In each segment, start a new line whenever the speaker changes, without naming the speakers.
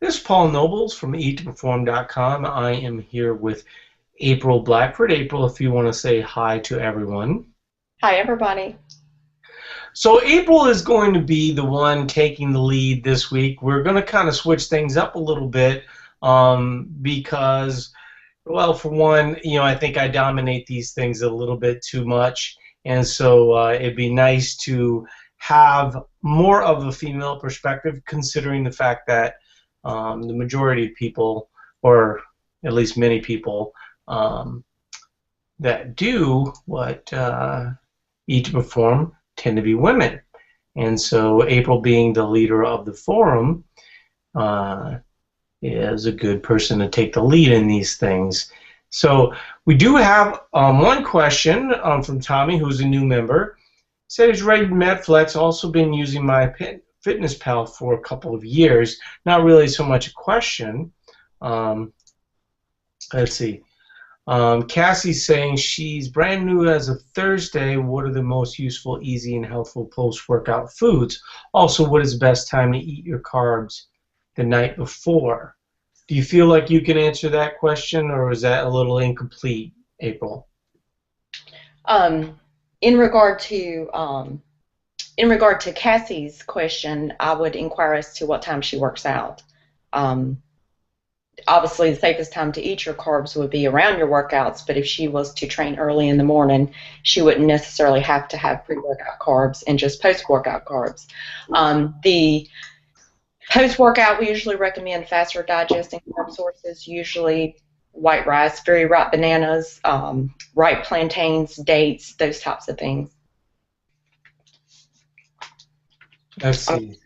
This is Paul Nobles from ETPerform.com. I am here with April Blackford. April, if you want to say hi to everyone.
Hi, everybody.
So April is going to be the one taking the lead this week. We're going to kind of switch things up a little bit because, well, for one, I think I dominate these things a little bit too much. And so it'd be nice to have more of a female perspective, considering the fact that the majority of people, or at least many people, that do what eat to perform tend to be women. And so April, being the leader of the forum, is a good person to take the lead in these things. So we do have one question from Tommy, who's a new member. Said he's read Medflex, also been using my Fitness Pal for a couple of years. Not really so much a question. Let's see. Cassie's saying she's brand new as of Thursday. What are the most useful, easy, and healthful post-workout foods? Also, what is the best time to eat your carbs the night before? Do you feel like you can answer that question, or is that a little incomplete, April?
In regard to Cassie's question, I would inquire as to what time she works out. Obviously, the safest time to eat your carbs would be around your workouts, but if she was to train early in the morning, she wouldn't necessarily have to have pre-workout carbs and just post-workout carbs. The post-workout, we usually recommend faster digesting carb sources, usually white rice, very ripe bananas, ripe plantains, dates, those types of things.
Let's see.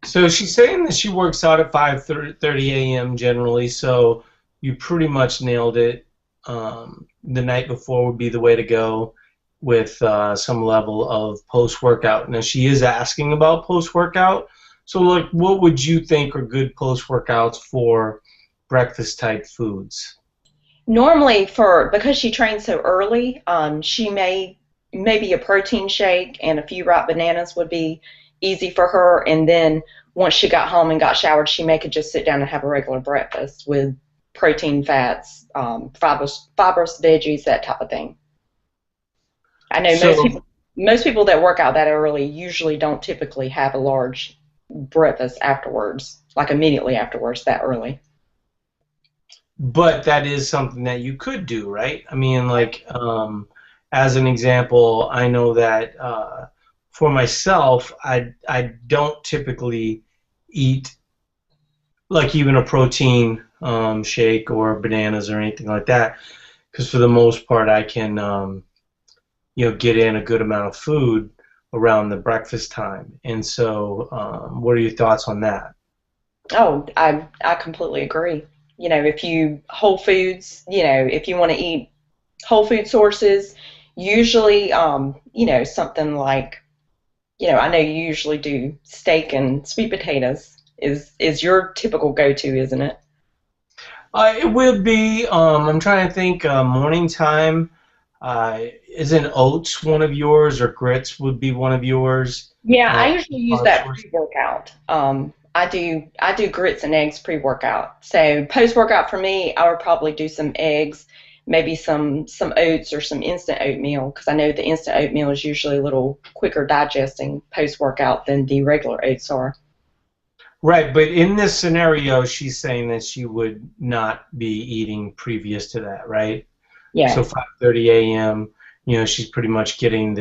So she's saying that she works out at 5:30 a.m. generally, so you pretty much nailed it. The night before would be the way to go with some level of post-workout. Now, she is asking about post-workout, so like, what would you think are good post-workouts for breakfast-type foods?
Normally, because she trains so early, maybe a protein shake and a few ripe bananas would be easy for her, and then once she got home and got showered, she could just sit down and have a regular breakfast with protein, fats, fibrous veggies, that type of thing. I know most people that work out that early usually don't typically have a large breakfast afterwards, like immediately afterwards, that early.
But that is something that you could do, right? I mean, like, as an example, I know that for myself, I don't typically eat like even a protein shake or bananas or anything like that, because for the most part I can get in a good amount of food around the breakfast time. And so, what are your thoughts on that?
Oh, I completely agree. If you whole foods, if you want to eat whole food sources, usually, something like, I know you usually do steak and sweet potatoes is your typical go-to, isn't it?
It would be. I'm trying to think. Morning time. Isn't oats one of yours, or grits would be one of yours?
Yeah,
Uh,
I usually use
carb
that
source?
pre-workout. I do grits and eggs pre-workout. So post-workout for me, I would probably do some eggs, maybe some oats or some instant oatmeal, because I know the instant oatmeal is usually a little quicker digesting post-workout than the regular oats are.
Right, but in this scenario, she's saying that she would not be eating previous to that, right? So
Yeah.
5:30 a.m. She's pretty much getting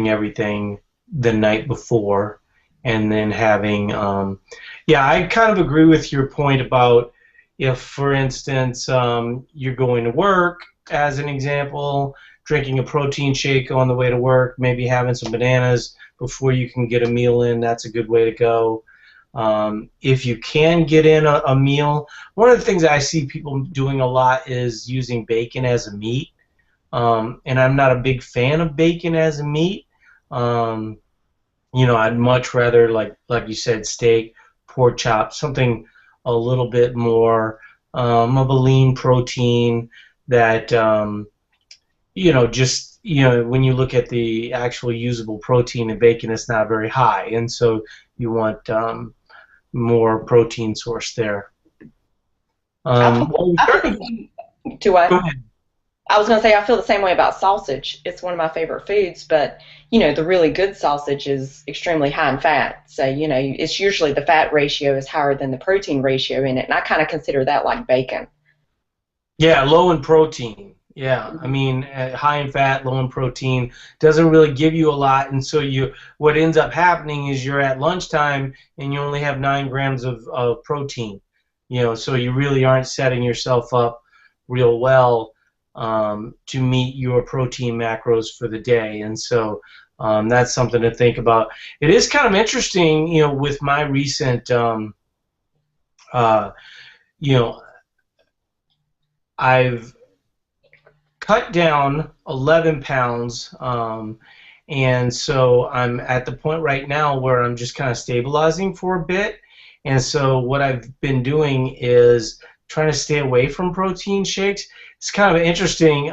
everything the night before, and then having. Yeah, I kind of agree with your point about if, for instance, you're going to work, as an example, drinking a protein shake on the way to work, maybe having some bananas before you can get a meal in. That's a good way to go. If you can get in a meal, one of the things I see people doing a lot is using bacon as a meat, and I'm not a big fan of bacon as a meat. Um, I'd much rather, like you said, steak, pork chop, something a little bit more of a lean protein that just when you look at the actual usable protein in bacon, it's not very high, and so you want more protein source there.
I feel,
Well, we're
I feel
starting
the
to
same. Do I?
go ahead.
I was going to say I feel the same way about sausage. It's one of my favorite foods, but the really good sausage is extremely high in fat. So, it's usually the fat ratio is higher than the protein ratio in it, and I kind of consider that like bacon.
Yeah, low in protein. Yeah, I
Mhm.
mean, high in fat, low in protein doesn't really give you a lot, and so what ends up happening is you're at lunchtime and you only have 9 grams of protein. So you really aren't setting yourself up real well to meet your protein macros for the day, and so that's something to think about. It is kind of interesting, with my recent, uh, you know, I've cut down 11 pounds. And so I'm at the point right now where I'm just kind of stabilizing for a bit. And so what I've been doing is trying to stay away from protein shakes. It's kind of interesting.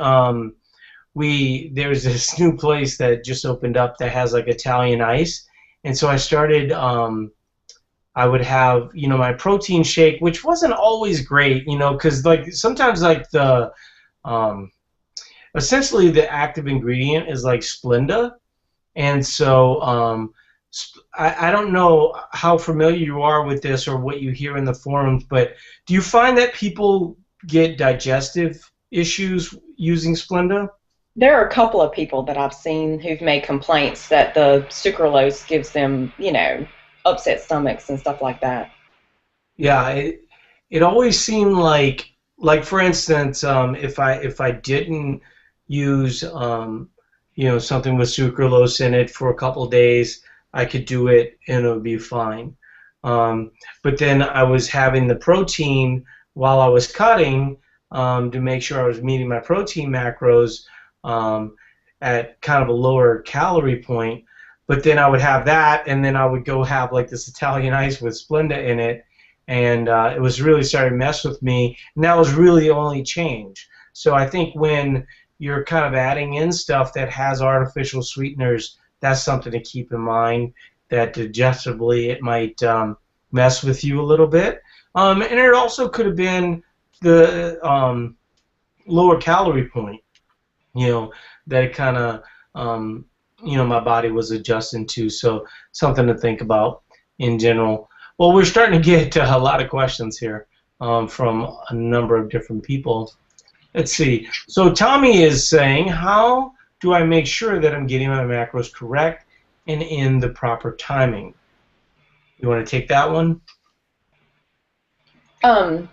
There's this new place that just opened up that has like Italian ice. And so I started, I would have, my protein shake, which wasn't always great, because like sometimes like um, essentially the active ingredient is like Splenda, and so I don't know how familiar you are with this or what you hear in the forums, but do you find that people get digestive issues using Splenda?
There are a couple of people that I've seen who've made complaints that the sucralose gives them, upset stomachs and stuff like that.
Yeah, it always seemed like for instance, if I didn't use something with sucralose in it for a couple of days, I could do it and it would be fine. Um, but then I was having the protein while I was cutting to make sure I was meeting my protein macros um, at kind of a lower calorie point. But then I would have that, and then I would go have like this Italian ice with Splenda in it, and it was really starting to mess with me. And that was really the only change. So I think when you're kind of adding in stuff that has artificial sweeteners, that's something to keep in mind. That digestively it might mess with you a little bit, and it also could have been the lower calorie point. You know that it kind of my body was adjusting to. So something to think about in general. Well, we're starting to get a lot of questions here from a number of different people. Let's see. So Tommy is saying, how do I make sure that I'm getting my macros correct and in the proper timing? You want to take that one?
Um,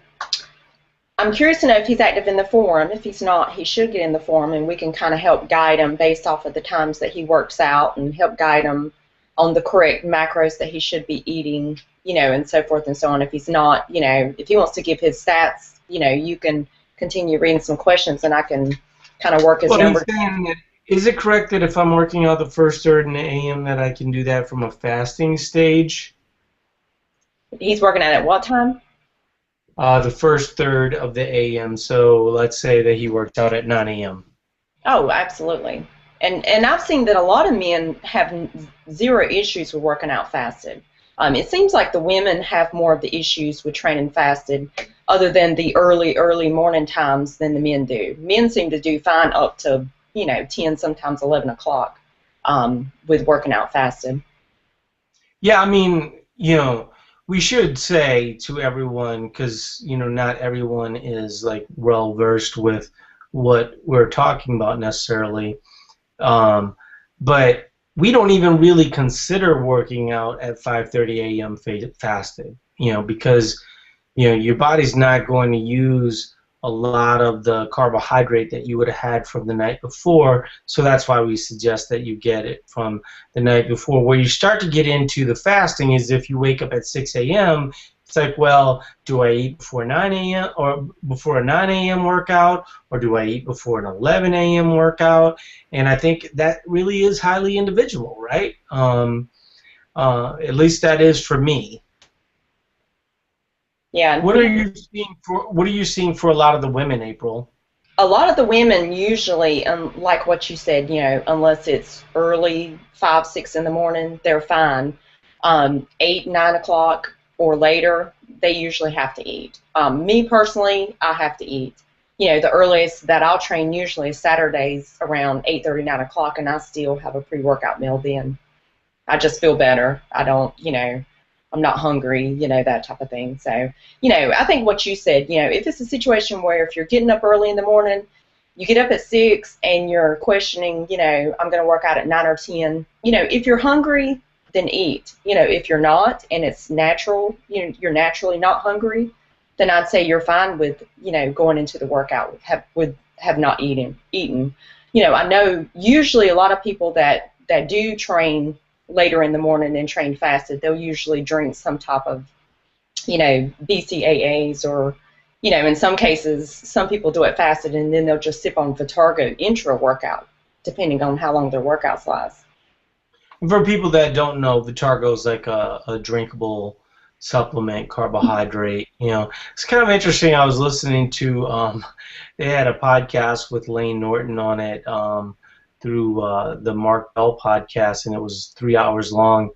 I'm curious to know if he's active in the forum. If he's not, he should get in the forum, and we can kind of help guide him based off of the times that he works out and help guide him on the correct macros that he should be eating, and so forth and so on. If he's not, if he wants to give his stats, you can continue reading some questions, and I can kind of work his
Well, he's
numbers.
saying that, is it correct that if I'm working out the first third in the AM that I can do that from a fasting stage?
He's working at what time?
The first third of the AM. So let's say that he worked out at 9 AM.
Oh, absolutely. And I've seen that a lot of men have zero issues with working out fasted. It seems like the women have more of the issues with training fasted, other than the early morning times than the men do. Men seem to do fine up to 10, sometimes 11 o'clock with working out fasted.
Yeah, I mean, we should say to everyone, because, not everyone is like well versed with what we're talking about necessarily. Um, but we don't even really consider working out at 5:30 a.m. fasted, because your body's not going to use a lot of the carbohydrate that you would have had from the night before. So that's why we suggest that you get it from the night before. Where you start to get into the fasting is if you wake up at 6 a.m., it's like, well, do I eat before 9 a.m. or before a 9 a.m. workout, or do I eat before an 11 a.m. workout? And I think that really is highly individual, right? At least that is for me.
Yeah, and
What are you seeing for a lot of the women, April?
a lot of the women usually, like what you said, unless it's early, 5, 6 in the morning, they're fine. 8, 9 o'clock, or later, they usually have to eat. Me personally, I have to eat. The earliest that I'll train usually is Saturdays around 8:30, 9 o'clock, and I still have a pre-workout meal then. I just feel better. I don't, I'm not hungry, that type of thing. So, I think what you said, if it's a situation where if you're getting up early in the morning, you get up at 6 and you're questioning, I'm going to work out at 9 or 10. If you're hungry, then eat. If you're not and it's natural, you're naturally not hungry, then I'd say you're fine with, going into the workout with have not eaten. I know usually a lot of people that do train later in the morning and train fasted, they'll usually drink some type of, BCAAs or, in some cases, some people do it fasted and then they'll just sip on Vitargo intra-workout, depending on how long their workouts last.
For people that don't know, Vitargo is like a drinkable supplement, carbohydrate. It's kind of interesting. I was listening to, they had a podcast with Lane Norton on it through the Mark Bell podcast, and it was 3 hours long.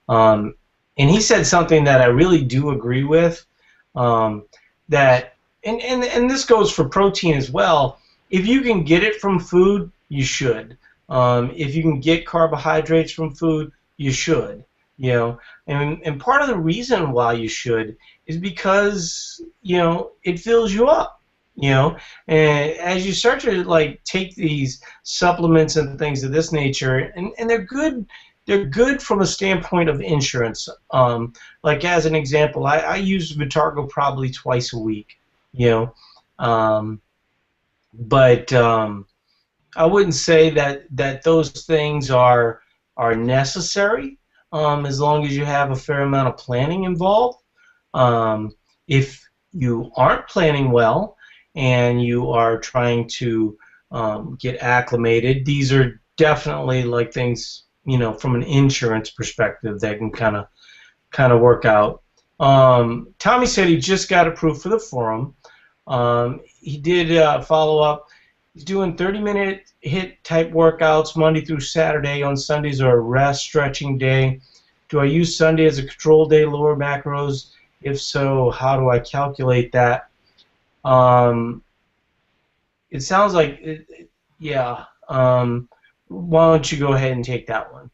And he said something that I really do agree with, that, and this goes for protein as well. If you can get it from food, you should. If you can get carbohydrates from food, you should. And part of the reason why you should is because it fills you up. And as you start to take these supplements and things of this nature, and they're good from a standpoint of insurance. Like as an example, I use Vitargo probably twice a week. But I wouldn't say that those things are necessary, as long as you have a fair amount of planning involved. If you aren't planning well and you are trying to get acclimated, these are definitely like things, from an insurance perspective that can kind of work out. Tommy said he just got approved for the forum. He did follow up. He's doing 30-minute HIIT type workouts Monday through Saturday. On Sundays are a rest stretching day. Do I use Sunday as a control day, lower macros? If so, how do I calculate that? It sounds like, yeah. Why don't you go ahead and take that one?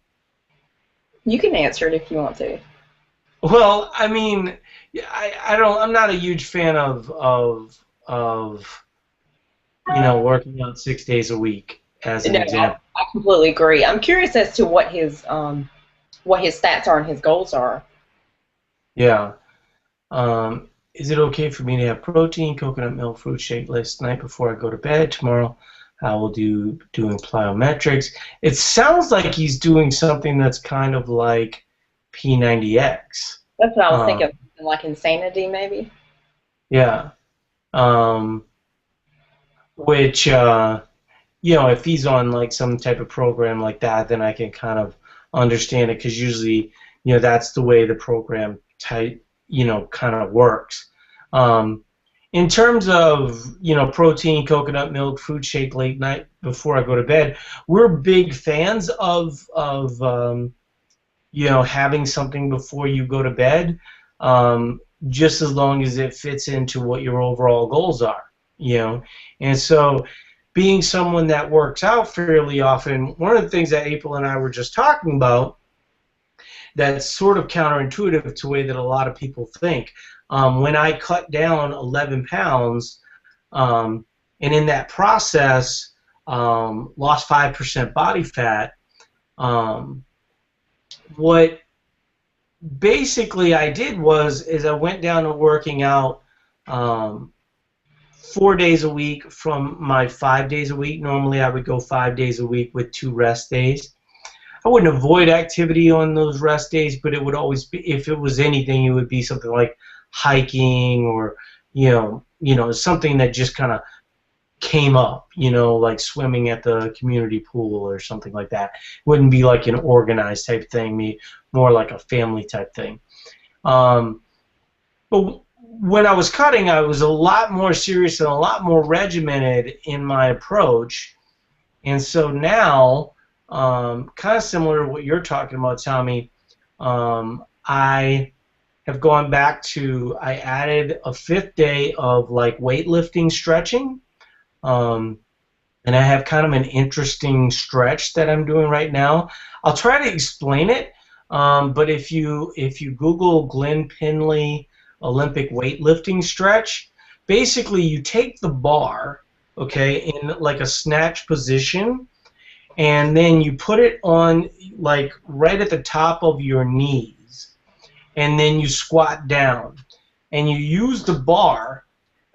You can answer it if you want to.
Well, I mean, I'm not a huge fan of working out 6 days a week as an example.
I completely agree. I'm curious as to what his stats are and his goals are.
Yeah. Is it okay for me to have protein, coconut milk, fruit shake last night before I go to bed? Tomorrow I will doing plyometrics. It sounds like he's doing something that's kind of like P90X.
That's what I was thinking, like Insanity maybe?
Yeah. Which, if he's on like some type of program like that, then I can kind of understand it, because usually, that's the way the program kind of works. In terms of, protein, coconut milk, fruit shake late night before I go to bed, we're big fans of having something before you go to bed, just as long as it fits into what your overall goals are. And so being someone that works out fairly often, one of the things that April and I were just talking about that's sort of counterintuitive to the way that a lot of people think. When I cut down 11 pounds, and in that process lost 5% body fat, what basically I did is I went down to working out 4 days a week from my 5 days a week. Normally I would go 5 days a week with 2 rest days. I wouldn't avoid activity on those rest days, but it would always be, if it was anything, it would be something like hiking or something that just kind of came up, like swimming at the community pool or something like that. It wouldn't be like an organized type thing, more like a family type thing. But when I was cutting, I was a lot more serious and a lot more regimented in my approach. And so now, kind of similar to what you're talking about, Tommy, I have gone back to, I added a 5th day of like weightlifting stretching. Um, and I have kind of an interesting stretch that I'm doing right now. I'll try to explain it, but if you Google Glenn Pinley Olympic weightlifting stretch, basically you take the bar, okay, in like a snatch position, and then you put it on like right at the top of your knees, and then you squat down, and you use the bar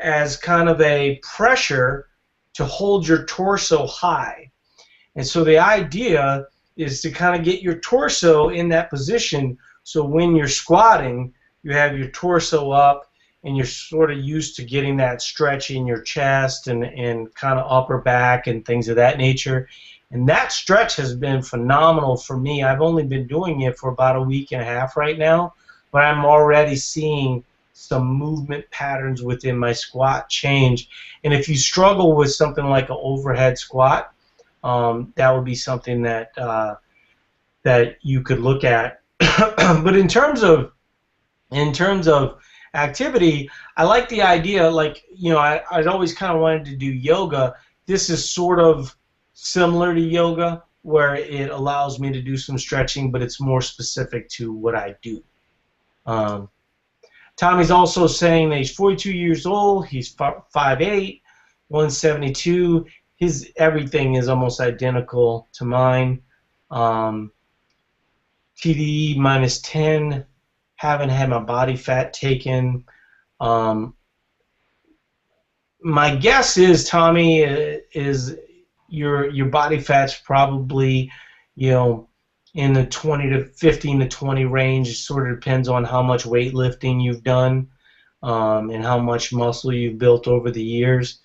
as kind of a pressure to hold your torso high. And so the idea is to kind of get your torso in that position so when you're squatting, you have your torso up and you're sort of used to getting that stretch in your chest and kind of upper back and things of that nature. And that stretch has been phenomenal for me. I've only been doing it for about a week and a half right now, but I'm already seeing some movement patterns within my squat change. And if you struggle with something like an overhead squat, that would be something that that you could look at. But in terms of activity, I like the idea. Like, I'd always kind of wanted to do yoga. This is sort of similar to yoga, where it allows me to do some stretching, but it's more specific to what I do. Um, Tommy's also saying that he's 42 years old. He's 5'8", 172. His everything is almost identical to mine. TDE minus 10. Haven't had my body fat taken. My guess is, Tommy, is your body fat's probably, in the 20 to 15 to 20 range. It sort of depends on how much weightlifting you've done, and how much muscle you've built over the years.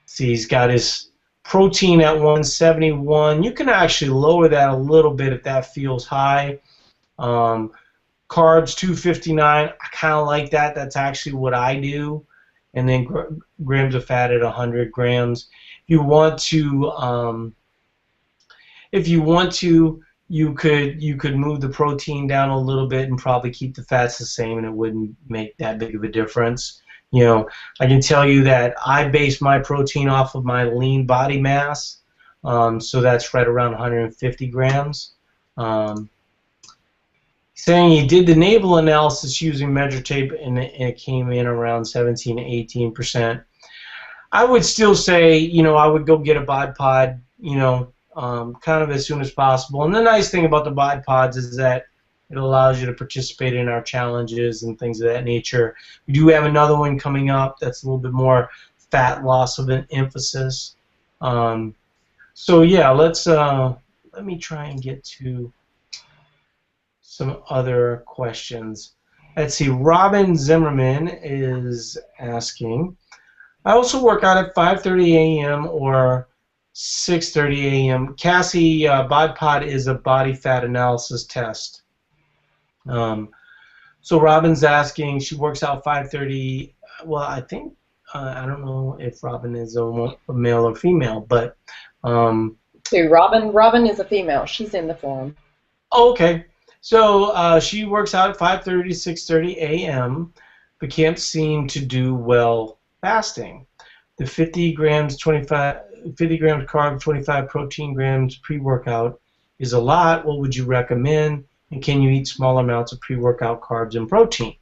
See, he's got his protein at 171. You can actually lower that a little bit if that feels high. Carbs 259. I kind of like that. That's actually what I do. And then grams of fat at 100 grams. If you want to, you could move the protein down a little bit and probably keep the fats the same, and it wouldn't make that big of a difference. I can tell you that I base my protein off of my lean body mass, so that's right around 150 grams. Saying he did the naval analysis using measure tape, and it came in around 17 to 18%. I would still say, I would go get a bod pod, kind of as soon as possible. And the nice thing about the bod pods is that it allows you to participate in our challenges and things of that nature. We do have another one coming up that's a little bit more fat loss of an emphasis. So yeah, let me try and get to some other questions. Let's see. Robin Zimmerman is asking, I also work out at 5:30 a.m. or 6:30 a.m. Cassie, bod pod is a body fat analysis test. So Robin's asking, she works out 5:30. Well, I think, I don't know if Robin is a male or female, but
Robin is a female. She's in the forum.
Okay. So she works out at 5:30 to 6:30 a.m. but can't seem to do well fasting. The 50 grams carb, 25 protein grams pre-workout is a lot. What would you recommend? And can you eat small amounts of pre-workout carbs and protein?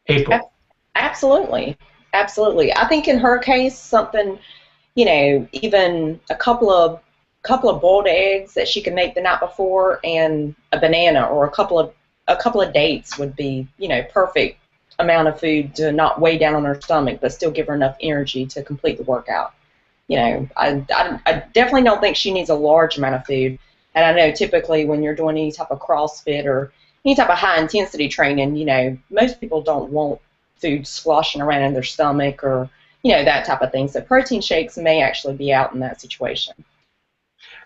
April.
Absolutely. Absolutely. I think in her case, something, even a couple of boiled eggs that she can make the night before, and a banana or a couple of dates would be, perfect amount of food to not weigh down on her stomach, but still give her enough energy to complete the workout. I definitely don't think she needs a large amount of food. And I know typically when you're doing any type of CrossFit or any type of high intensity training, most people don't want food sloshing around in their stomach or, that type of thing. So protein shakes may actually be out in that situation.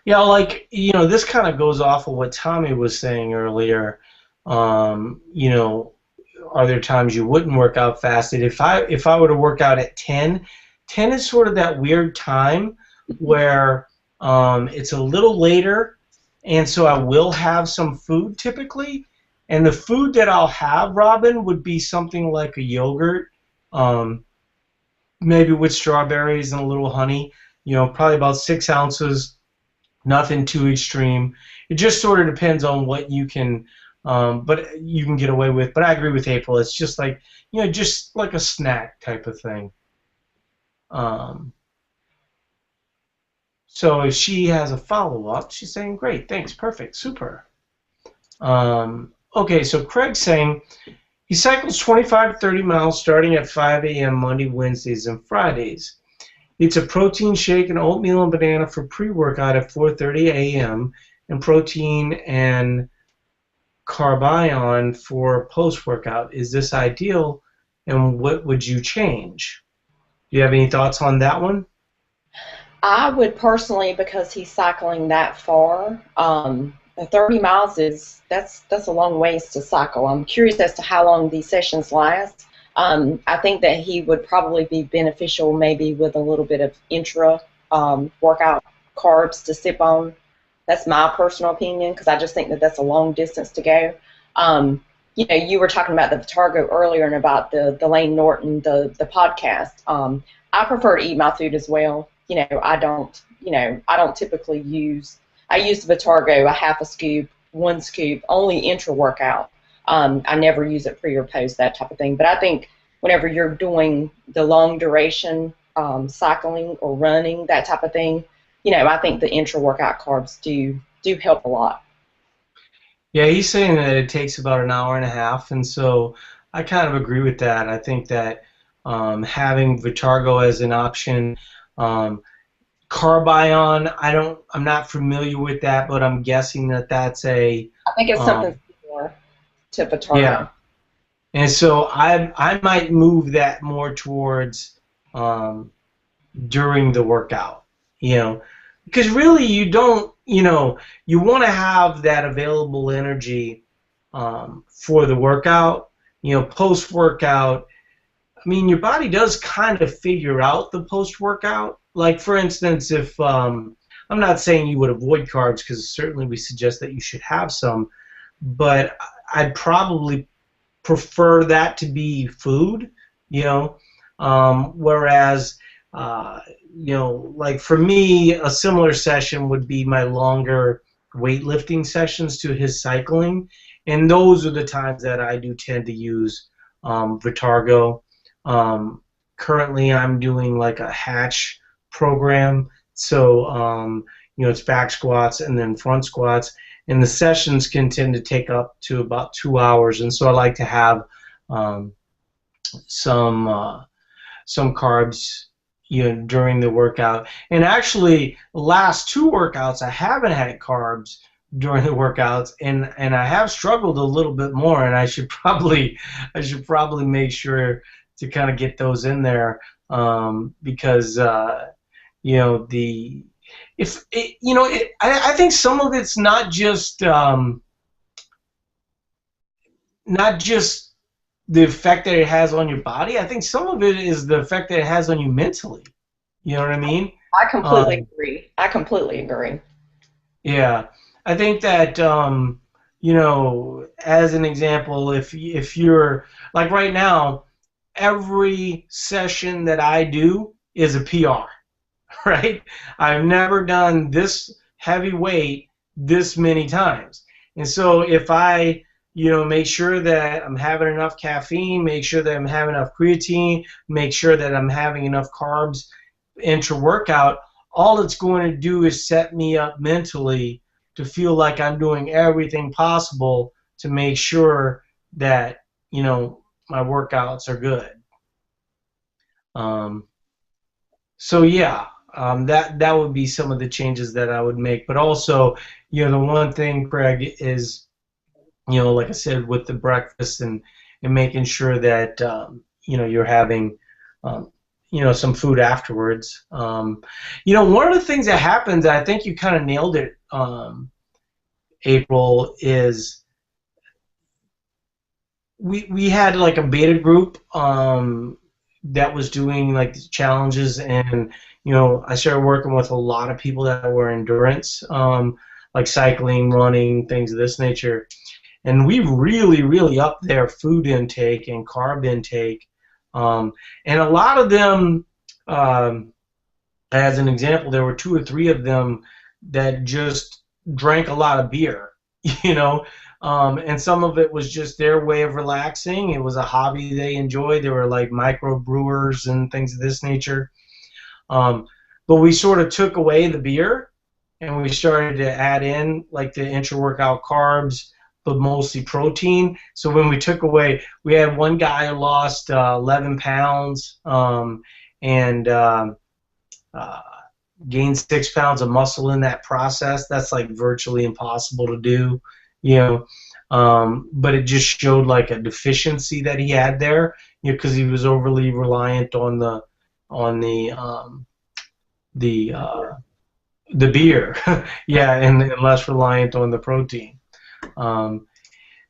Yeah, this kind of goes off of what Tommy was saying earlier. Are there times you wouldn't work out fasted? If I were to work out at 10 is sort of that weird time where it's a little later, and so I will have some food typically, And the food that I'll have, Robin, would be something like a yogurt, um, maybe with strawberries and a little honey. Probably about 6 ounces. Nothing too extreme. It just sort of depends on what but you can get away with. But I agree with April. It's just like, just like a snack type of thing. Um, so if she has a follow-up, she's saying, great, thanks, perfect, super. Okay, so Craig's saying he cycles 25 to 30 miles starting at 5 a.m. Monday, Wednesdays, and Fridays. Eats a protein shake and oatmeal and banana for pre-workout at 4:30 a.m. and protein and carb ion for post-workout. Is this ideal, and what would you change? Do you have any thoughts on that one?
I would personally, because he's cycling that far, 30 miles that's a long ways to cycle. I'm curious as to how long these sessions last. I think that he would probably be beneficial maybe with a little bit of intra workout carbs to sip on. That's my personal opinion, because I just think that that's a long distance to go. You were talking about the Vitargo earlier and about the Lane Norton, the podcast. I prefer to eat my food as well. I don't typically I use the Vitargo, a half a scoop, 1 scoop, only intra-workout. I never use it pre or post, that type of thing. But I think whenever you're doing the long duration cycling or running, that type of thing, I think the intra-workout carbs do help a lot.
Yeah, he's saying that it takes about an hour and a half, and so I kind of agree with that. I think that having Vitargo as an option, carb ion, I'm not familiar with that, but I'm guessing that that's
I think it's something
um,
similar to Vitargo.
yeah. And so I might move that more towards during the workout, because really you don't, you want to have that available energy for the workout. Post workout, I mean, your body does kind of figure out the post workout. Like for instance, if I'm not saying you would avoid carbs, because certainly we suggest that you should have some, but I'd probably prefer that to be food, whereas, like for me, a similar session would be my longer weightlifting sessions to his cycling, and those are the times that I do tend to use Vitargo. Currently, I'm doing like a hatch program, so it's back squats and then front squats, and the sessions can tend to take up to about 2 hours, and so I like to have um, some carbs during the workout. And actually, the last 2 workouts I haven't had carbs during the workouts, and I have struggled a little bit more, and I should probably make sure to kind of get those in there, because the if it, I think some of it's not just the effect that it has on your body. I think some of it is the effect that it has on you mentally. You know what I mean?
I completely
Um,
agree. I completely agree.
yeah, I think that as an example, if you're like right now, every session that I do is a PR, right? I've never done this heavy weight this many times. And so if I, make sure that I'm having enough caffeine, make sure that I'm having enough creatine, make sure that I'm having enough carbs intra-workout, all it's going to do is set me up mentally to feel like I'm doing everything possible to make sure that, my workouts are good. Um, So yeah, that would be some of the changes that I would make. But also, the one thing, Craig, is like I said, with the breakfast and making sure that you're having some food afterwards. One of the things that happens, I think you kind of nailed it, April, is we had like a beta group that was doing like these challenges, and I started working with a lot of people that were endurance, like cycling, running, things of this nature. and we really upped their food intake and carb intake. Um, and a lot of them, as an example, there were 2 or 3 of them that just drank a lot of beer, you know, and some of it was just their way of relaxing. It was a hobby they enjoyed. They were like micro brewers and things of this nature. Um, but we sort of took away the beer and we started to add in like the intra-workout carbs, but mostly protein. So when we took away, we had one guy who lost 11 pounds and uh, gained 6 pounds of muscle in that process. That's like virtually impossible to do, you know. But it just showed like a deficiency that he had there, you know, because he was overly reliant on the the beer, yeah, and less reliant on the protein. Um,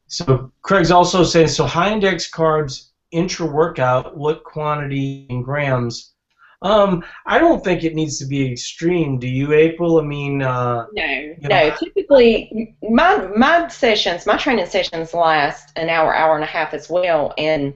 so Craig's also saying, so high index carbs intra-workout, what quantity in grams? I don't think it needs to be extreme. Do you, April? I mean,
No,
you know,
no. Typically, my sessions, my training sessions last an hour, hour and a half as well. And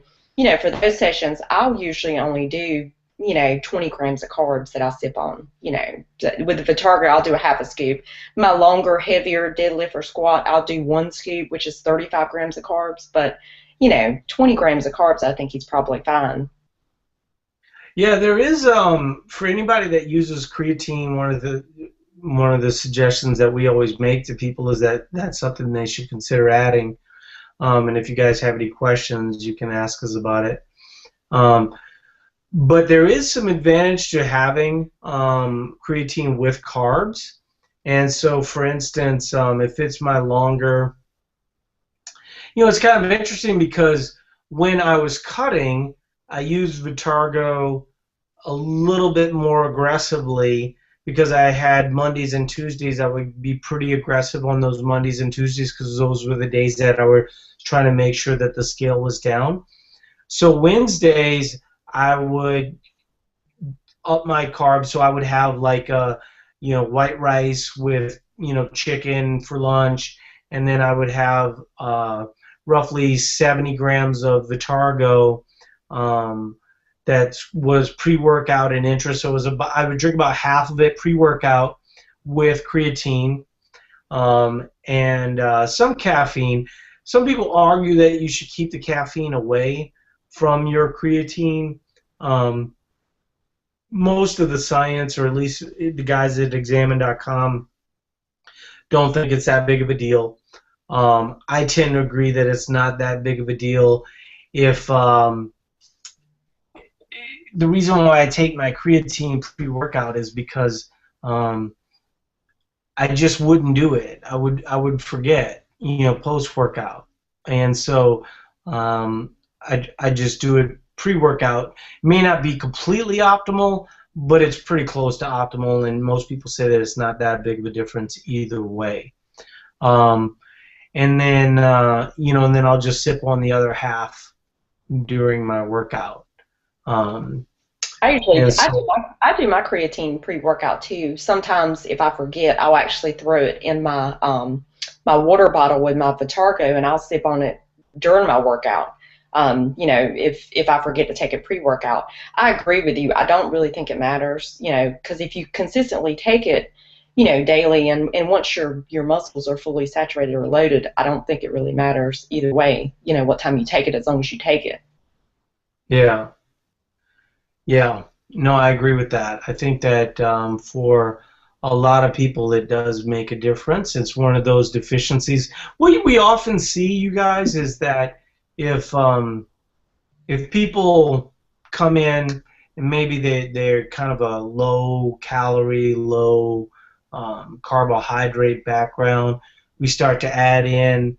for those sessions, I'll usually only do 20 grams of carbs that I sip on. With the Vitargo, I'll do a half a scoop. My longer, heavier deadlift or squat, I'll do 1 scoop, which is 35 grams of carbs. But 20 grams of carbs, I think he's probably fine.
yeah, there is for anybody that uses creatine, one of the suggestions that we always make to people is that that's something they should consider adding. And if you guys have any questions, you can ask us about it. Um, but there is some advantage to having creatine with carbs. And so, for instance, if it's my longer, it's kind of interesting because when I was cutting, I used Vitargo a little bit more aggressively because I had Mondays and Tuesdays. I would be pretty aggressive on those Mondays and Tuesdays because those were the days that I were trying to make sure that the scale was down. So Wednesdays, I would up my carbs, so I would have like a white rice with chicken for lunch, and then I would have roughly 70 grams of Vitargo that was pre-workout and intra. So it was I would drink about half of it pre-workout with creatine and some caffeine. Some people argue that you should keep the caffeine away from your creatine. Most of the science, or at least the guys at examine.com, don't think it's that big of a deal. I tend to agree that it's not that big of a deal. If the reason why I take my creatine pre-workout is because I just wouldn't do it. I would forget, post-workout, and so I just do it pre-workout. It may not be completely optimal, but it's pretty close to optimal, and most people say that it's not that big of a difference either way. And then and then I'll just sip on the other half during my workout.
I usually
And
I do my creatine pre-workout too. Sometimes if I forget, I'll actually throw it in my water bottle with my Vitargo, and I'll sip on it during my workout. If I forget to take a pre-workout. I agree with you. I don't really think it matters, because if you consistently take it, daily, and once your muscles are fully saturated or loaded, I don't think it really matters either way, what time you take it, as long as you take it.
yeah, yeah, no, I agree with that. I think that for a lot of people, it does make a difference. It's one of those deficiencies. What we often see, you guys, is that if people come in and maybe they're kind of a low calorie, low carbohydrate background, we start to add in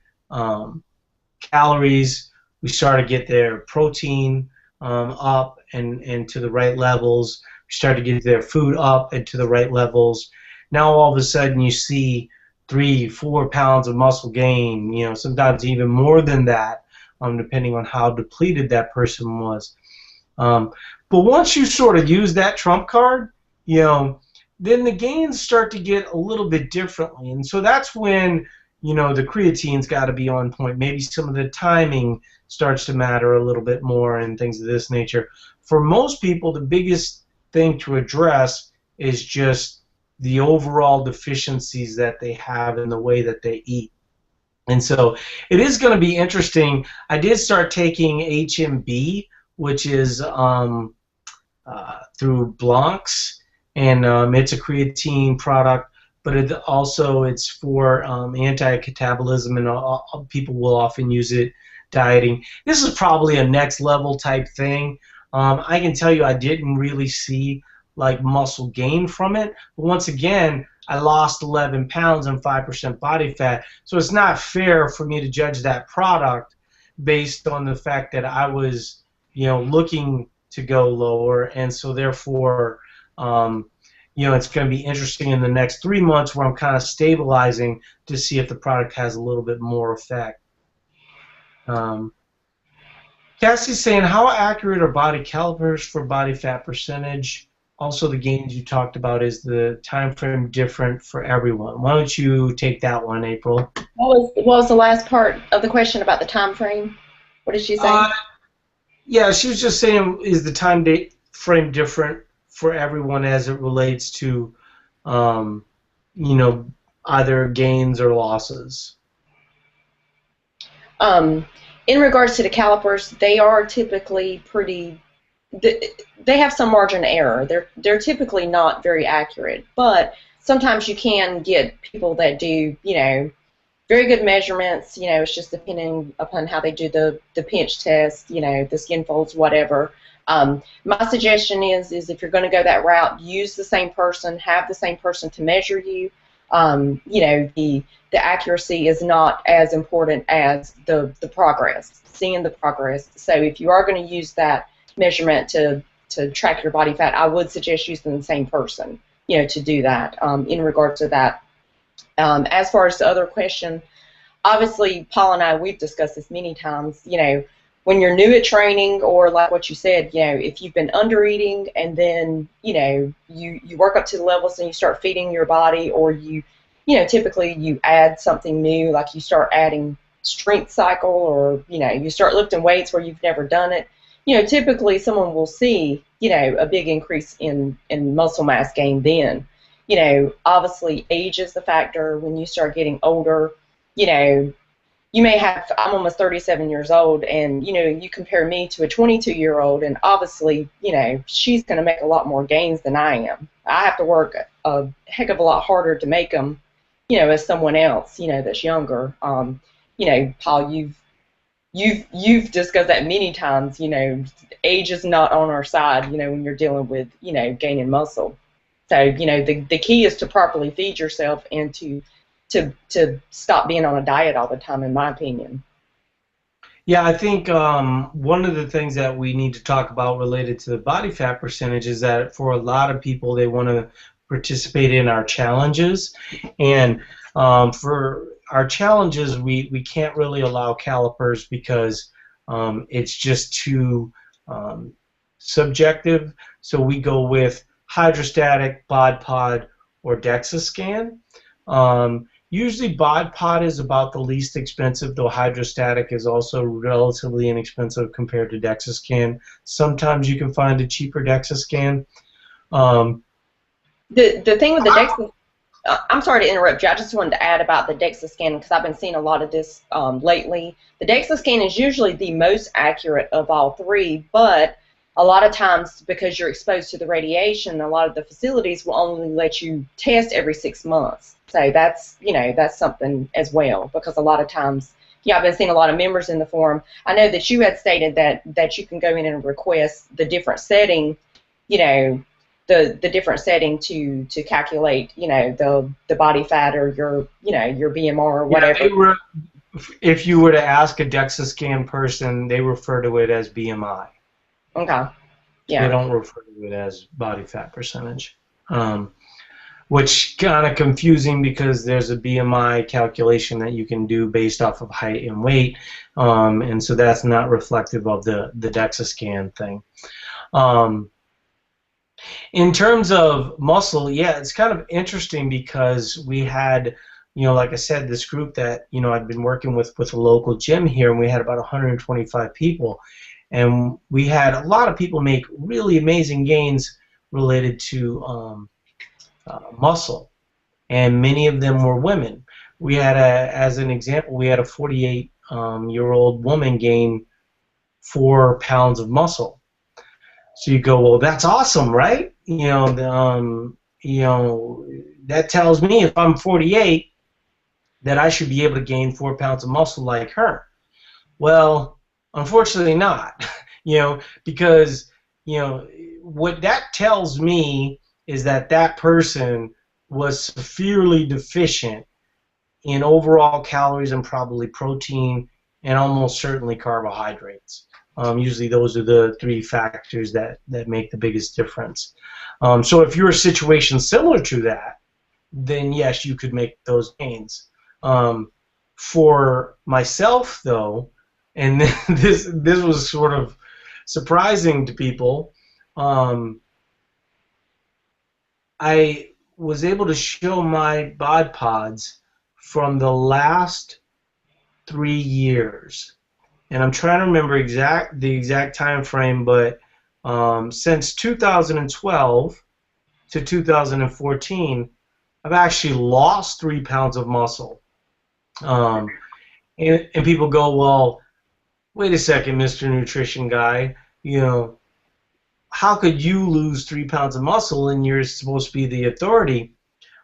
calories. We start to get their protein up and to the right levels. We start to get their food up and to the right levels. Now all of a sudden you see 3-4 pounds of muscle gain. Sometimes even more than that, depending on how depleted that person was. But once you sort of use that trump card, then the gains start to get a little bit differently. And so that's when the creatine's got to be on point. Maybe some of the timing starts to matter a little bit more and things of this nature. For most people, the biggest thing to address is just the overall deficiencies that they have in the way that they eat. And so it is going to be interesting. I did start taking HMB, which is through Blancs, and it's a creatine product, but it's for anti-catabolism, and people will often use it dieting. This is probably a next level type thing. I can tell you I didn't really see like muscle gain from it, but once again, I lost 11 pounds and 5% body fat, so it's not fair for me to judge that product based on the fact that I was, looking to go lower, and so therefore, it's going to be interesting in the next 3 months where I'm kind of stabilizing to see if the product has a little bit more effect. Cassie's saying, how accurate are body calipers for body fat percentage? Also, the gains you talked about, is the time frame different for everyone? Why don't you take that one, April?
What was the last part of the question about the time frame? What did she say?
Yeah, she was just saying, is the time date frame different for everyone as it relates to, either gains or losses?
In regards to the calipers, they are typically pretty. They have some margin of error. They're typically not very accurate, but sometimes you can get people that do, very good measurements. It's just depending upon how they do the pinch test, the skin folds, whatever. My suggestion is if you're going to go that route, use the same person, have the same person to measure you. The accuracy is not as important as the progress, seeing the progress. So if you are going to use that measurement to track your body fat, I would suggest using the same person, to do that in regards to that. As far as the other question, obviously, Paul and I, we've discussed this many times, when you're new at training, or like what you said, if you've been under eating and then, you work up to the levels and you start feeding your body, or typically you add something new, like you start adding strength cycle, or, you start lifting weights where you've never done it, typically someone will see, a big increase in muscle mass gain then. Obviously age is the factor. When you start getting older, you may have, I'm almost 37 years old, and, you compare me to a 22-year-old, and obviously, she's going to make a lot more gains than I am. I have to work a heck of a lot harder to make them, as someone else, that's younger. Paul, you've discussed that many times, age is not on our side, when you're dealing with, gaining muscle. So, the key is to properly feed yourself and to stop being on a diet all the time, in my opinion.
Yeah, I think one of the things that we need to talk about related to the body fat percentage is that for a lot of people, they want to participate in our challenges. And for our challenges, we can't really allow calipers because it's just too subjective. So we go with hydrostatic, bod pod, or DEXA scan. Usually bod pod is about the least expensive, though hydrostatic is also relatively inexpensive compared to DEXA scan. Sometimes you can find a cheaper DEXA scan.
The thing with the DEXA, I'm sorry to interrupt you. I just wanted to add about the DEXA scan, because I've been seeing a lot of this lately. The DEXA scan is usually the most accurate of all three, but a lot of times, because you're exposed to the radiation, a lot of the facilities will only let you test every 6 months. So that's, that's something as well, because a lot of times, I've been seeing a lot of members in the forum. I know that you had stated that you can go in and request the different setting, the different setting to calculate, the body fat, or your BMR or whatever.
Yeah, if you were to ask a DEXA scan person, they refer to it as BMI.
Okay. Yeah.
They don't refer to it as body fat percentage, which kind of confusing, because there's a BMI calculation that you can do based off of height and weight, and so that's not reflective of the DEXA scan thing. In terms of muscle, yeah, it's kind of interesting, because we had like I said, this group that, I've been working with a local gym here, and we had about 125 people. And we had a lot of people make really amazing gains related to muscle, and many of them were women. We had as an example, we had a 48-year-old woman gain 4 pounds of muscle. So you go, well, that's awesome, right? That tells me if I'm 48 that I should be able to gain 4 pounds of muscle like her. Well, unfortunately not, because, what that tells me is that that person was severely deficient in overall calories and probably protein and almost certainly carbohydrates. Usually those are the three factors that make the biggest difference. So if you're a situation similar to that, then yes, you could make those gains. For myself, though, and this was sort of surprising to people, I was able to show my bod pods from the last 3 years, and I'm trying to remember the exact time frame, but since 2012 to 2014, I've actually lost 3 pounds of muscle. And people go, well, wait a second, Mr. Nutrition Guy, how could you lose 3 pounds of muscle and you're supposed to be the authority?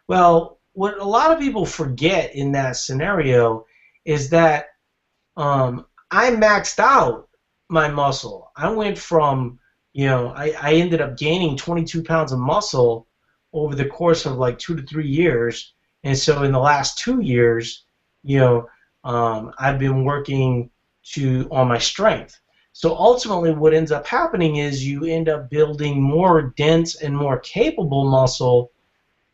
Well, what a lot of people forget in that scenario is that I maxed out my muscle. I went from, I ended up gaining 22 pounds of muscle over the course of like 2 to 3 years. And so in the last 2 years, I've been working on my strength. So ultimately what ends up happening is you end up building more dense and more capable muscle,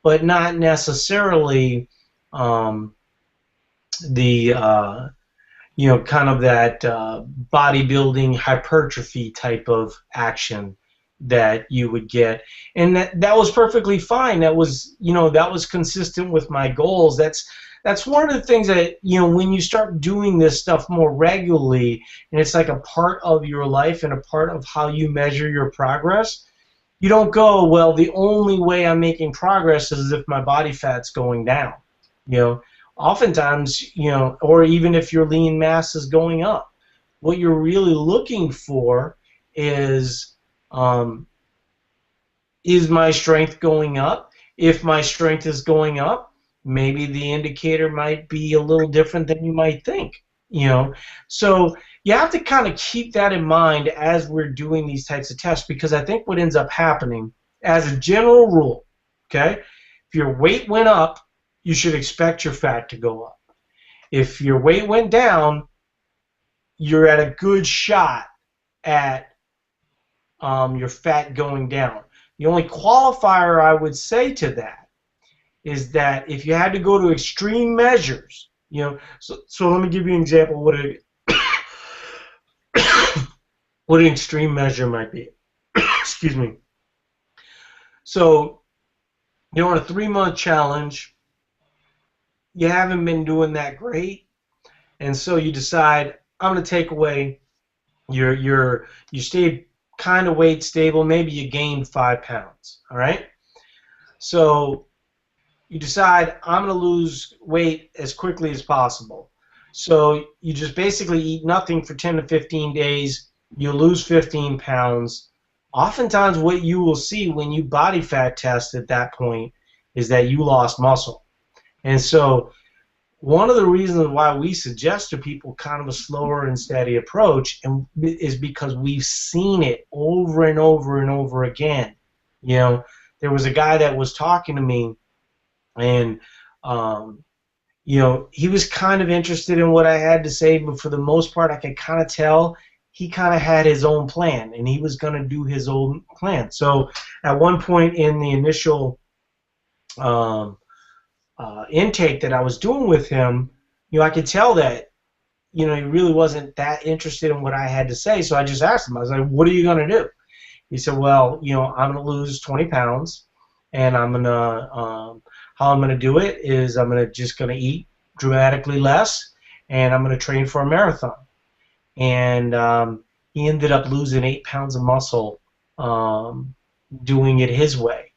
but not necessarily the kind of that bodybuilding hypertrophy type of action that you would get. And that was perfectly fine. That was consistent with my goals. That's one of the things that, when you start doing this stuff more regularly, and it's like a part of your life and a part of how you measure your progress, you don't go, well, the only way I'm making progress is if my body fat's going down. Oftentimes, or even if your lean mass is going up, what you're really looking for is my strength going up? If my strength is going up, maybe the indicator might be a little different than you might think. So you have to kind of keep that in mind as we're doing these types of tests, because I think what ends up happening, as a general rule, okay, if your weight went up, you should expect your fat to go up. If your weight went down, you're at a good shot at your fat going down. The only qualifier I would say to that is that if you had to go to extreme measures, so let me give you an example of what an extreme measure might be. Excuse me. So, on a 3-month challenge, you haven't been doing that great, and so you decide, I'm going to take away you stayed kind of weight stable, maybe you gained 5 pounds, all right? So you decide, I'm going to lose weight as quickly as possible. So you just basically eat nothing for 10 to 15 days, you lose 15 pounds. Oftentimes what you will see when you body fat test at that point is that you lost muscle. And so one of the reasons why we suggest to people kind of a slower and steady approach is because we've seen it over and over and over again. There was a guy that was talking to me, and he was kind of interested in what I had to say, but for the most part I could kind of tell he kind of had his own plan, and he was going to do his own plan. So at one point in the initial intake that I was doing with him, I could tell that, he really wasn't that interested in what I had to say. So I just asked him, I was like, what are you going to do? He said, well, I'm going to lose 20 pounds, and I'm going to, how I'm going to do it is I'm just going to eat dramatically less, and I'm going to train for a marathon. And he ended up losing 8 pounds of muscle doing it his way.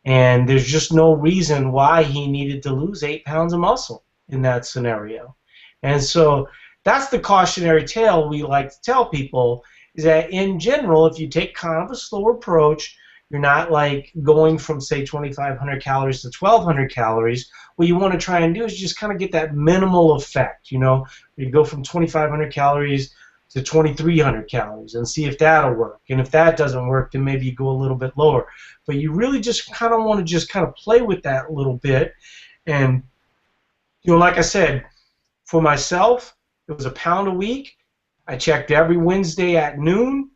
And there's just no reason why he needed to lose 8 pounds of muscle in that scenario. And so that's the cautionary tale we like to tell people, is that in general, if you take kind of a slower approach, you're not like going from, say, 2,500 calories to 1,200 calories. What you want to try and do is just kind of get that minimal effect. You know, you go from 2,500 calories to 2,300 calories and see if that'll work. And if that doesn't work, then maybe you go a little bit lower. But you really just kind of want to just kind of play with that a little bit. And, you know, like I said, for myself, it was a pound a week. I checked every Wednesday at noon.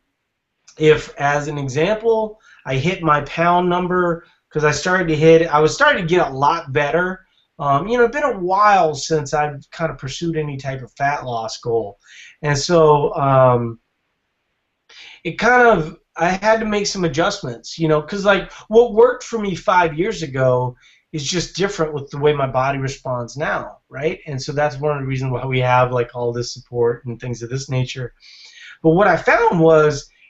If, as an example, I hit my pound number, because I was starting to get a lot better. You know, it's been a while since I've kind of pursued any type of fat loss goal. And so it kind of, I had to make some adjustments, you know, because like what worked for me 5 years ago is just different with the way my body responds now, right? And so that's one of the reasons why we have like all this support and things of this nature. But what I found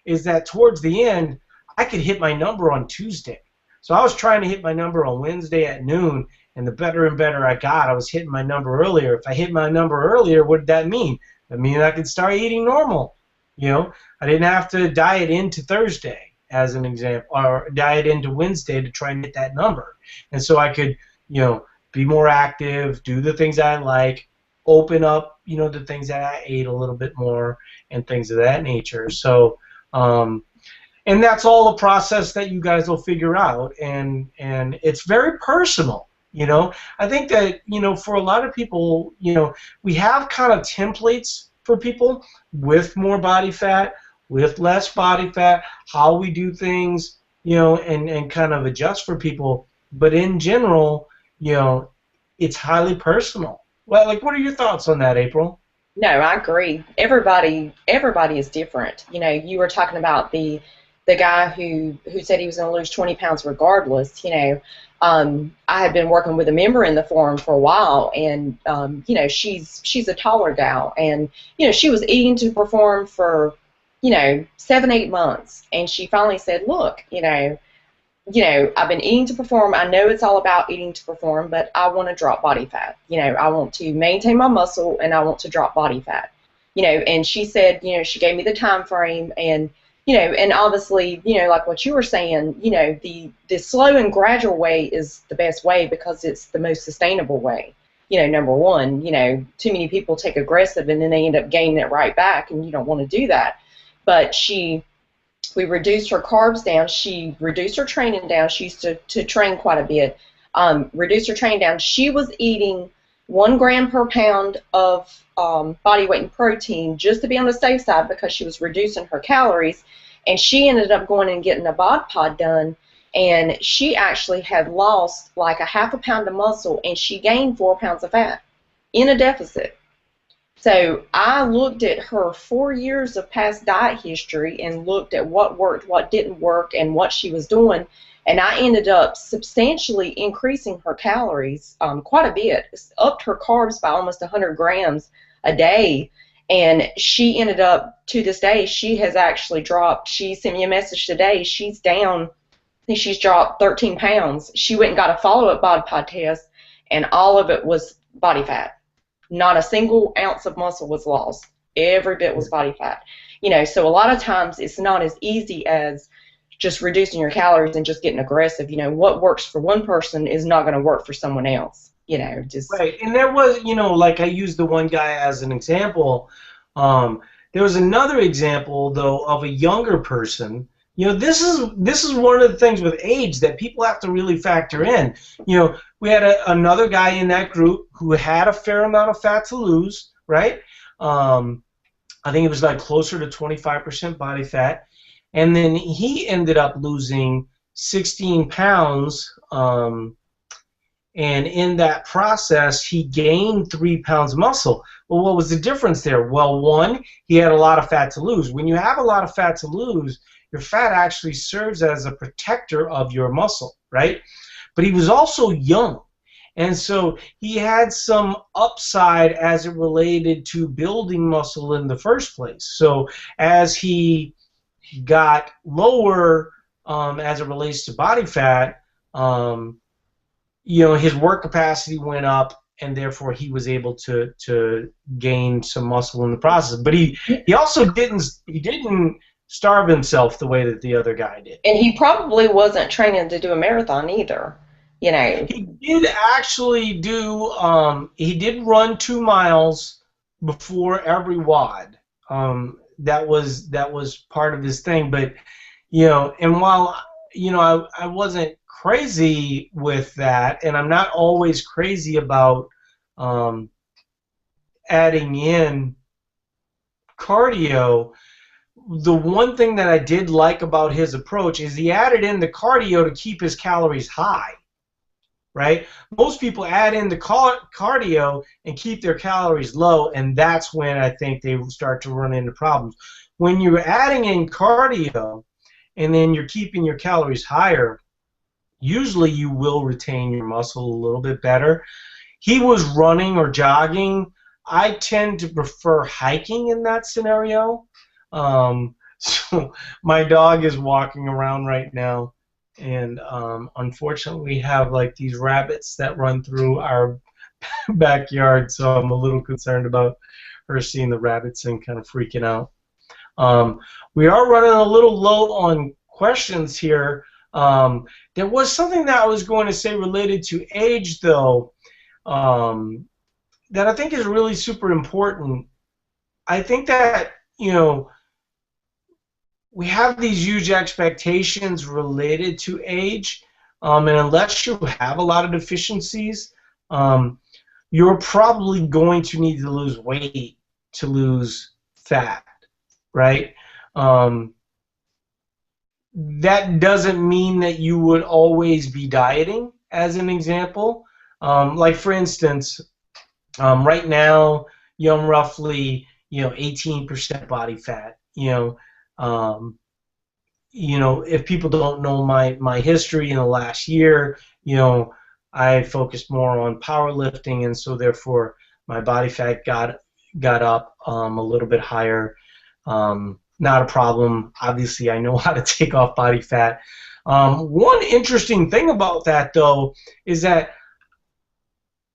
is that towards the end, I could hit my number on Tuesday. So I was trying to hit my number on Wednesday at noon, and the better and better I got, I was hitting my number earlier. If I hit my number earlier, what did that mean? That means I could start eating normal. You know, I didn't have to diet into Thursday, as an example, or diet into Wednesday to try and hit that number. And so I could, you know, be more active, do the things I like, open up, you know, the things that I ate a little bit more, and things of that nature. So, and that's all a process that you guys will figure out, and it's very personal. You know, I think that, you know, for a lot of people, you know, we have kind of templates for people with more body fat, with less body fat, how we do things, you know, and kind of adjust for people. But in general, you know, it's highly personal. Well, like, what are your thoughts on that, April?
No, I agree. Everybody is different. You know, you were talking about the guy who said he was going to lose 20 pounds regardless. You know, I had been working with a member in the forum for a while, and you know, she's a taller gal, and you know, she was eating to perform for, you know, 7-8 months, and she finally said, look, you know, I've been eating to perform. I know it's all about eating to perform, but I want to drop body fat. You know, I want to maintain my muscle, and I want to drop body fat. You know, and she said, you know, she gave me the time frame, and you know, and obviously, you know, like what you were saying, you know, the slow and gradual way is the best way because it's the most sustainable way. You know, number one, you know, too many people take aggressive and then they end up gaining it right back, and you don't want to do that. But we reduced her carbs down. She reduced her training down. She used to train quite a bit. Reduced her training down. She was eating 1 gram per pound of body weight and protein just to be on the safe side because she was reducing her calories. And she ended up going and getting a bod pod done, and she actually had lost like a half a pound of muscle, and she gained 4 pounds of fat in a deficit. So I looked at her 4 years of past diet history and looked at what worked, what didn't work, and what she was doing, and I ended up substantially increasing her calories quite a bit, upped her carbs by almost 100 grams a day, and she ended up, to this day, she has actually dropped, she sent me a message today, she's down, I think she's dropped 13 pounds. She went and got a follow-up body pod test, and all of it was body fat. Not a single ounce of muscle was lost. Every bit was body fat. You know, so a lot of times it's not as easy as just reducing your calories and just getting aggressive. You know, what works for one person is not going to work for someone else. You know, just
Right. And there was, you know, like I used the one guy as an example. There was another example though of a younger person. You know, this is one of the things with age that people have to really factor in. You know, we had another guy in that group who had a fair amount of fat to lose, right? I think it was like closer to 25% body fat. And then he ended up losing 16 pounds, and in that process, he gained 3 pounds of muscle. Well, what was the difference there? Well, one, he had a lot of fat to lose. When you have a lot of fat to lose, your fat actually serves as a protector of your muscle, right? But he was also young. And so he had some upside as it related to building muscle in the first place. So as he got lower, as it relates to body fat, um, his work capacity went up, and therefore he was able to gain some muscle in the process. But he also didn't starve himself the way that the other guy did.
And he probably wasn't training to do a marathon either, you know.
He did actually he did run 2 miles before every WOD. That was part of his thing. But and while I wasn't crazy with that, and I'm not always crazy about um, adding in cardio. The one thing that I did like about his approach is he added in the cardio to keep his calories high, right? Most people add in the cardio and keep their calories low, and that's when I think they start to run into problems. When you're adding in cardio and then you're keeping your calories higher, usually you will retain your muscle a little bit better. He was running or jogging. I tend to prefer hiking in that scenario. So my dog is walking around right now, and unfortunately we have like these rabbits that run through our backyard, so I'm a little concerned about her seeing the rabbits and kind of freaking out. We are running a little low on questions here. There was something that I was going to say related to age, though, that I think is really super important. I think that, we have these huge expectations related to age, and unless you have a lot of deficiencies, you're probably going to need to lose weight to lose fat, right? That doesn't mean that you would always be dieting, as an example. Like, for instance, right now, I'm roughly, 18% body fat. If people don't know my history in the last year, I focused more on powerlifting, and so therefore my body fat got up a little bit higher. Not a problem. Obviously, I know how to take off body fat. One interesting thing about that, though, is that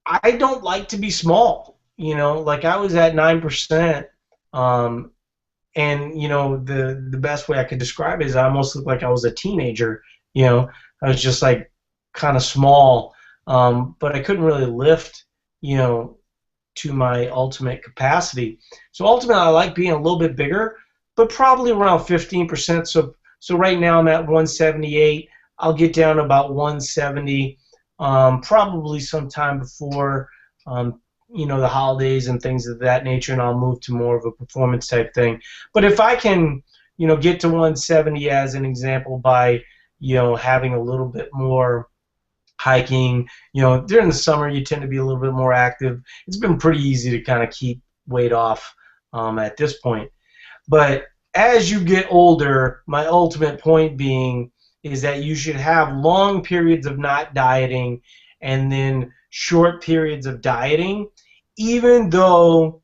I don't like to be small. Like I was at 9%, and the best way I could describe it is I almost looked like I was a teenager. I was just like kind of small, but I couldn't really lift, to my ultimate capacity. So ultimately, I like being a little bit bigger, but probably around 15%. So right now I'm at 178. I'll get down to about 170, probably sometime before the holidays and things of that nature, and I'll move to more of a performance type thing. But if I can, get to 170 as an example by, having a little bit more hiking, during the summer you tend to be a little bit more active. It's been pretty easy to kind of keep weight off at this point. But as you get older, my ultimate point being is that you should have long periods of not dieting and then short periods of dieting, even though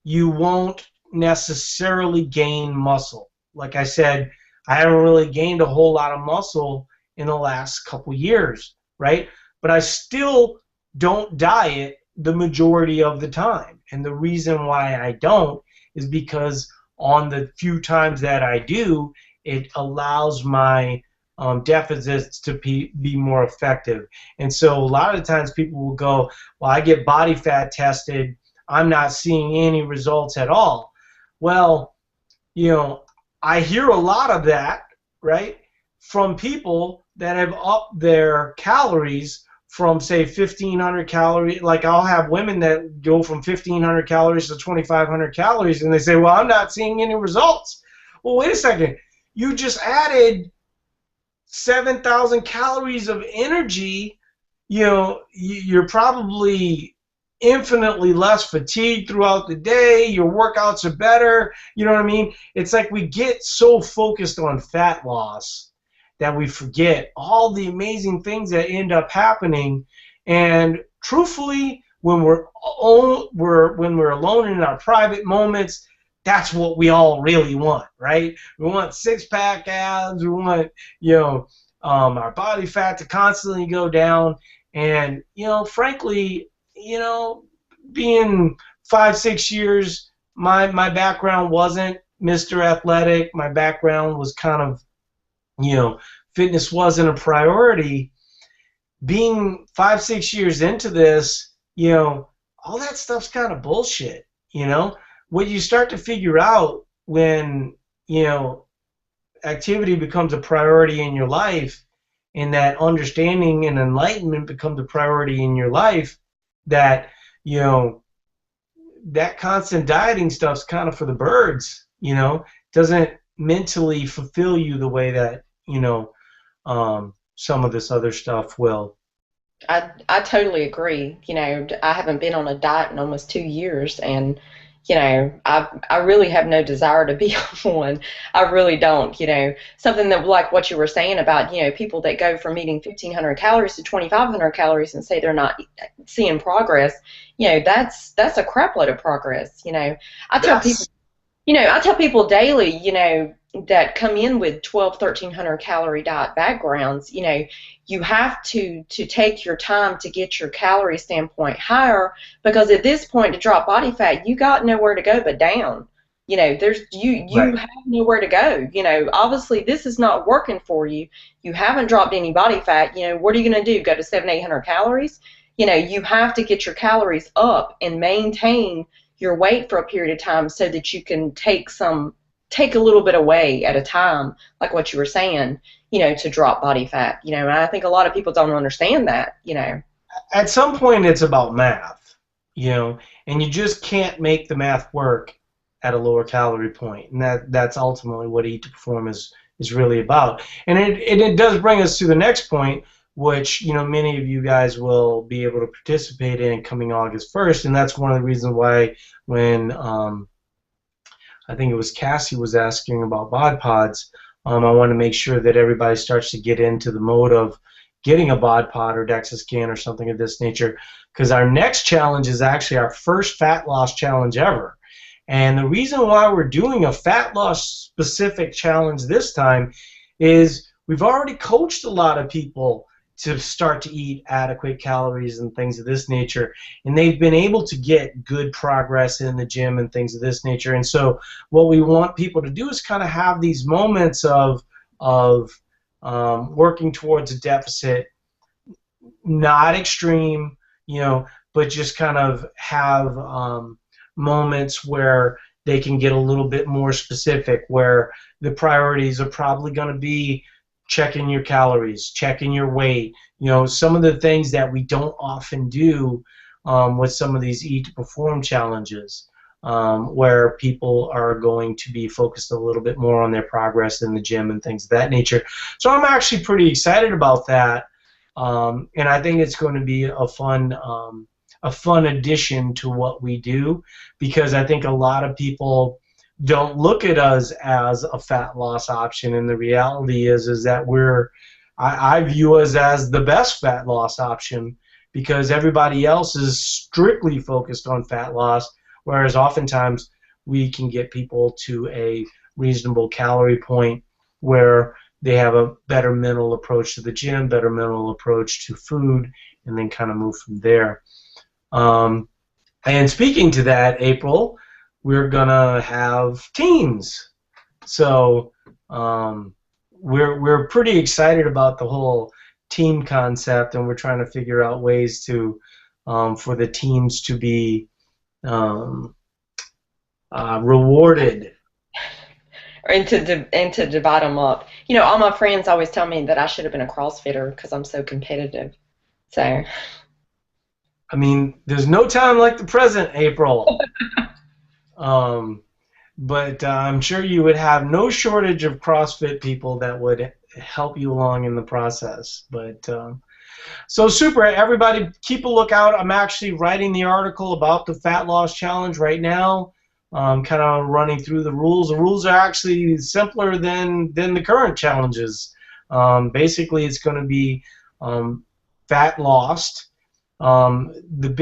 you won't necessarily gain muscle. Like I said, I haven't really gained a whole lot of muscle in the last couple years, right? But I still don't diet the majority of the time. And the reason why I don't is because on the few times that I do, it allows my deficits to be more effective. And so a lot of the times people will go, well, I get body fat tested, I'm not seeing any results at all. Well, I hear a lot of that, right, from people that have upped their calories from, say, 1,500 calories. Like, I'll have women that go from 1,500 calories to 2,500 calories, and they say, well, I'm not seeing any results. Well, wait a second. You just added 7,000 calories of energy. You're probably infinitely less fatigued throughout the day. Your workouts are better. You know what I mean? It's like we get so focused on fat loss that we forget all the amazing things that end up happening And truthfully, when we're alone in our private moments, that's what we all really want, right? We want six-pack abs. We want, our body fat to constantly go down. And frankly, being 5, 6 years, my background wasn't Mr. Athletic. My background was kind of, fitness wasn't a priority. Being 5, 6 years into this, all that stuff's kind of bullshit. What you start to figure out when, activity becomes a priority in your life, and that understanding and enlightenment becomes a priority in your life, that, that constant dieting stuff's kind of for the birds, doesn't mentally fulfill you the way that, some of this other stuff will.
I totally agree. I haven't been on a diet in almost 2 years, and I really have no desire to be on one. I really don't. Something that, like what you were saying about people that go from eating 1,500 calories to 2,500 calories and say they're not seeing progress. That's a crap load of progress. I tell people
Yes.
I tell people daily, that come in with 12, 1,300 calorie diet backgrounds, you have to take your time to get your calorie standpoint higher, because at this point to drop body fat, you got nowhere to go but down. There's you
Right.
have nowhere to go. Obviously this is not working for you. You haven't dropped any body fat. What are you going to do? Go to 700, 800 calories? You have to get your calories up and maintain your weight for a period of time so that you can take a little bit away at a time, like what you were saying, to drop body fat. And I think a lot of people don't understand that.
At some point, it's about math, and you just can't make the math work at a lower calorie point, and that's ultimately what Eat to Perform is really about. And it does bring us to the next point, which many of you guys will be able to participate in coming August 1st, and that's one of the reasons why when I think it was Cassie was asking about bod pods. I want to make sure that everybody starts to get into the mode of getting a bod pod or DEXA scan or something of this nature, because our next challenge is actually our first fat loss challenge ever. And the reason why we're doing a fat loss specific challenge this time is we've already coached a lot of people to start to eat adequate calories and things of this nature, and they've been able to get good progress in the gym and things of this nature. And so what we want people to do is kind of have these moments of working towards a deficit, not extreme, but just kind of have moments where they can get a little bit more specific, where the priorities are probably going to be checking your calories, checking your weight, some of the things that we don't often do with some of these Eat to Perform challenges, where people are going to be focused a little bit more on their progress in the gym and things of that nature. So I'm actually pretty excited about that, and I think it's going to be a fun addition to what we do, because I think a lot of people don't look at us as a fat loss option, and the reality is that I view us as the best fat loss option, because everybody else is strictly focused on fat loss, whereas oftentimes we can get people to a reasonable calorie point where they have a better mental approach to the gym, better mental approach to food, and then kind of move from there. And speaking to that, April, we're gonna have teams. So we're pretty excited about the whole team concept, and we're trying to figure out ways to for the teams to be rewarded.
And to divide them up. All my friends always tell me that I should have been a CrossFitter because I'm so competitive. So
I mean, there's no time like the present, April. But I'm sure you would have no shortage of CrossFit people that would help you along in the process. But so super, everybody keep a lookout. I'm actually writing the article about the Fat Loss Challenge right now, kind of running through the rules. The rules are actually simpler than the current challenges. Basically, it's going to be fat lost, The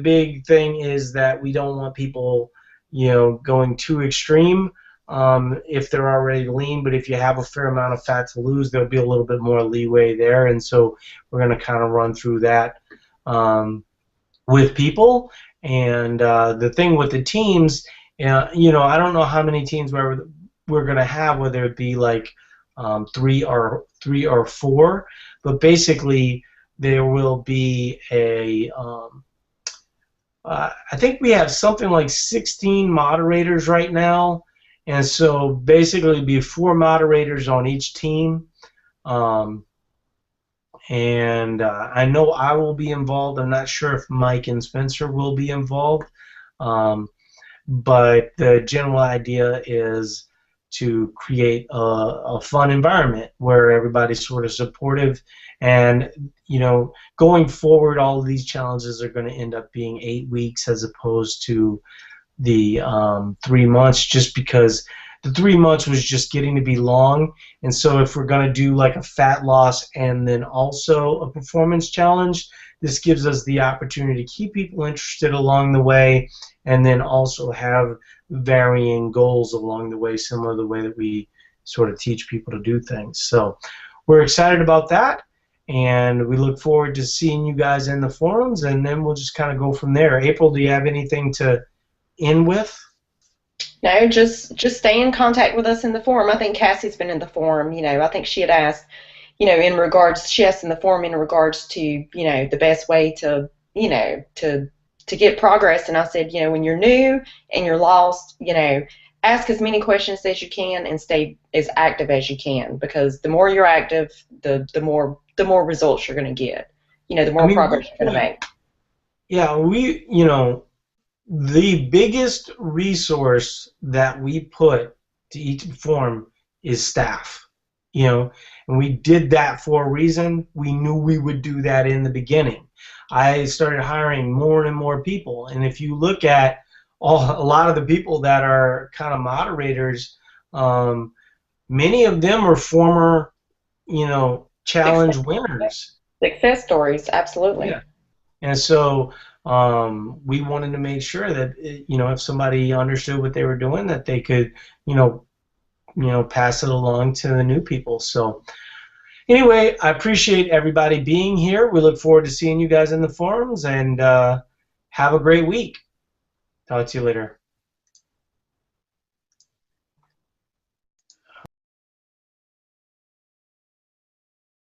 big thing is that we don't want people, going too extreme. If they're already lean, but if you have a fair amount of fat to lose, there'll be a little bit more leeway there, and so we're going to kind of run through that with people. And the thing with the teams, I don't know how many teams we're going to have, whether it be like three or four, but basically there will be I think we have something like 16 moderators right now, and so basically it'll be four moderators on each team. Um, and I know I will be involved. I'm not sure if Mike and Spencer will be involved, um, but the general idea is to create a fun environment where everybody's sort of supportive. And going forward, all of these challenges are going to end up being 8 weeks as opposed to the 3 months, just because the 3 months was just getting to be long. And so if we're going to do like a fat loss and then also a performance challenge, this gives us the opportunity to keep people interested along the way, and then also have varying goals along the way, similar to the way that we sort of teach people to do things. So we're excited about that, and we look forward to seeing you guys in the forums, and then we'll just kind of go from there. April, do you have anything to end with?
No, just stay in contact with us in the forum. I think Cassie's been in the forum. I think she had asked, she asked in the forum in regards to, the best way to, to get progress. And I said, when you're new and you're lost, ask as many questions as you can and stay as active as you can, because the more you're active, the more results you're going to get. The more progress you're going to make.
Yeah, the biggest resource that we put to each forum is staff. And we did that for a reason. We knew we would do that in the beginning. I started hiring more and more people, and if you look at a lot of the people that are kind of moderators, many of them are former, challenge winners.
Success stories, absolutely.
Yeah. And so we wanted to make sure that if somebody understood what they were doing, that they could pass it along to the new people. So anyway, I appreciate everybody being here. We look forward to seeing you guys in the forums, and have a great week. Talk to you later.